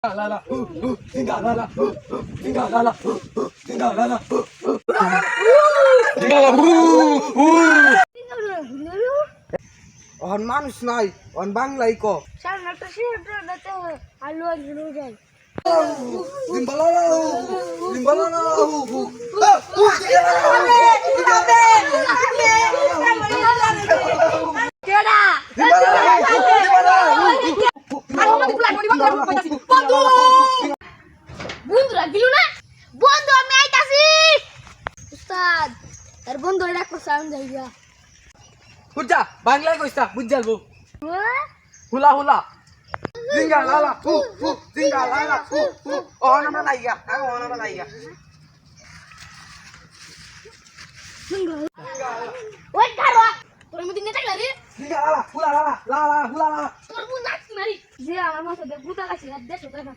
La la, singa la la, singa la la, singa la la, singa la, on মানুষ নাই on বাংলাই ক বন্ধুরা দিল না বন্ধু আমি আইতাছি উস্তাদ আর বন্ধু ডাকো সাউন্ড যাইয়া বুঝা বাংলাই কইছা বুঝ যাবো হুলা হুলা জিঙ্গা লালা হু হু জিঙ্গা লালা হু হু অন আমরা লাইয়া অন আমরা লাইয়া ওই কারো তোর মধ্যে নেতা গেলি জিঙ্গা লালা হুলা লালা লালা হুলা লালা তোর বুঝ নাচি মারি যে আমার মাথা দে বুতা লাগছে দেশ